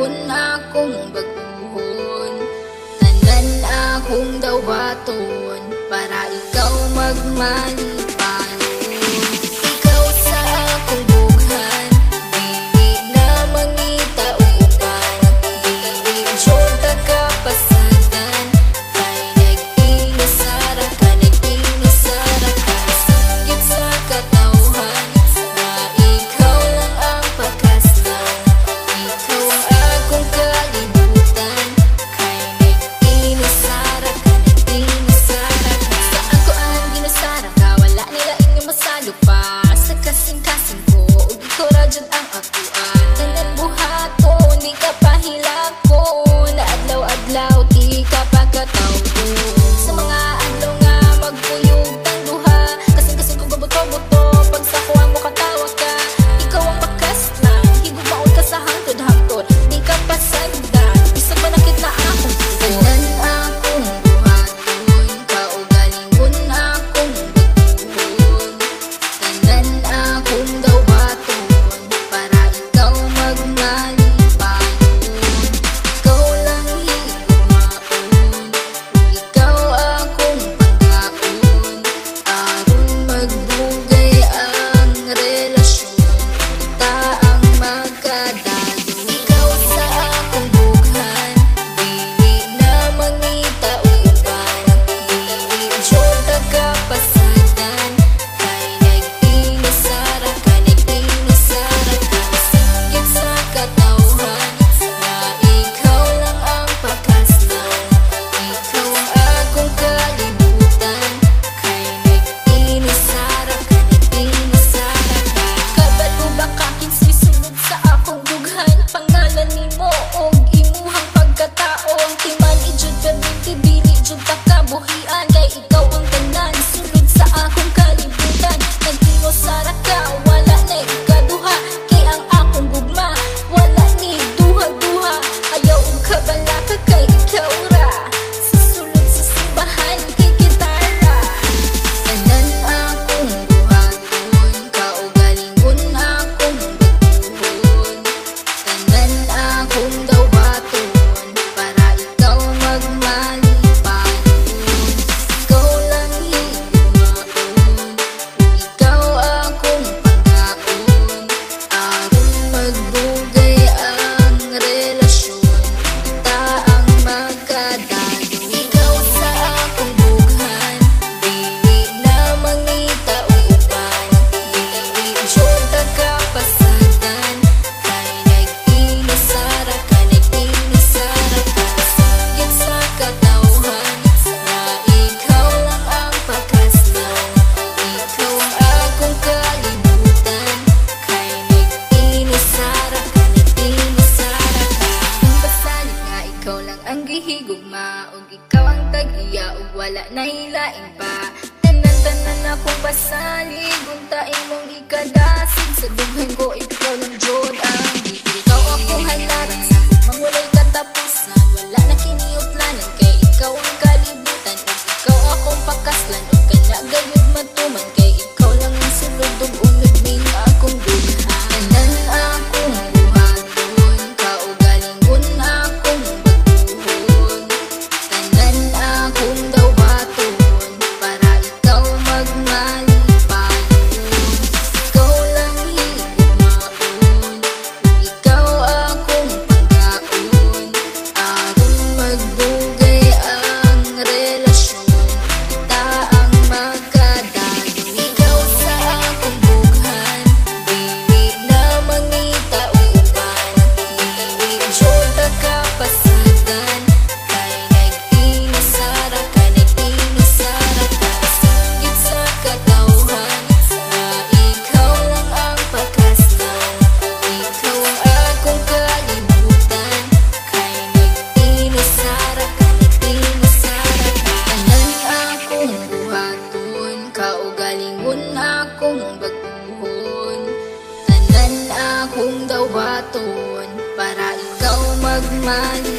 kagalingon akong baguhon. Tanan akong daw baton para ikaw magmalipanon. Ikaw sa akong bughan, dili na mangita o uban. Dili jota ka pasagan, kay nag-inasara ka, nag-inasara ka. Singgit sa katawhan na ikaw lang ang pakaslan. Ikaw ang akong kalibutan, kay nag-inasara ka, nag-inasara ka. Sa ako ang ginasara ka, wala nila inyong masalo pa. Sa kasing-kasing ko, ug ikaw radyod ang akuan. Tanan buhaton, di ka pahilakon. Na adlaw-adlaw, di ka pagkatawgon. Sa mga adlaw nga magkuyog tang duha, kasing-kasing ko gabuto-buto. Pag sa kuha mo katawa ka, ikaw ang pakaslan. Higug maon ka sa hangtod-hangtod, di ka pasagdan. Isa pa nakit na akong tanan akong buhaton, kaugalingon akong baguhon. Tanan akong daw baton para ikaw magmalipanon. Ikaw lang higumaon, ikaw akong pagkaon. Aron magbugay ang relasyon, kita ang magkadayon. Ikaw sa akong bughan, dili na mangita o uban. Dili jota ka pasagan, kay nag-inasara ka, nag-inasara ka. Singgit sa katawhan na ikaw lang ang pakaslan. Ikaw ang akong kalibutan, kay nag-inasara ka, nag-inasara ka. Kabalo ba ka kinsi sulod sa akong bughan? Pangalan nimo og imuhang pagkatao. Ang timan ijud perminti, dili jud ta kabuhian. Kay ikaw ang tanan sulod sa akong kalibutan. Nag-inasara ka, wala na ikaduha. Kay ang akong gugma, wala ni duha-duha. Ayaw og kabala ka, kay ikaw ra. Sa sulod sa simbahan, kay gitara. Tanan akong buhaton, kaugalingon akong baguhon. Tanan akong daw baton para ikaw magmalipanon. Ikaw lang higumaon, ikaw akong pagkaon. Aron magbugay ang relasyon, kita ang magkadayon. Ikaw sa akong bughan, dili na mangita o uban. Dili jota ka pasagan, kay nag-inasara ka, nag-inasara ka. Singgit sa katawhan na ikaw lang ang pakaslan. Ikaw ang akong kalibutan, kay nag-inasara ka, nag-inasara ka. Kung pasalit nga ikaw lang ang gihigugma, ug ikaw ang tag-iya, ug wala na hilain pa. Tanan-tanan akong pasalig, unta imong ikadasig. Sa dughan ko, ikaw lang jud ang gihigugma. Ikaw akong halaran sa mangulay katapusan, wala na kiniutlanan. Kay ikaw ang kalibutan, ug ikaw akong pakaslan. Ug kana gayud matuman, kay ikaw lang ang sulod ug unod ning akong dughan. Tanan akong buhaton, kaugalingon akong baguhon. Tanan akong daw baton para ikaw magmalipanon. Ikaw lang higumaon, ikaw akong pagkaon. Aron magbugay ang relasyon, kita ang magkadayon. Ikaw sa akong bughan, dili na mangita o uban. Dili jota ka pasagan, kay nag-inasara ka, nag-inasara ka. Singgit sa katawhan na ikaw lang ang pakaslan. Ikaw ang akong kalibutan, kay nag-inasara ka, nag-inasara ka. Tanan akong buhaton, kaugalingon akong baguhon. Tanan akong daw baton para ikaw magmalipanon.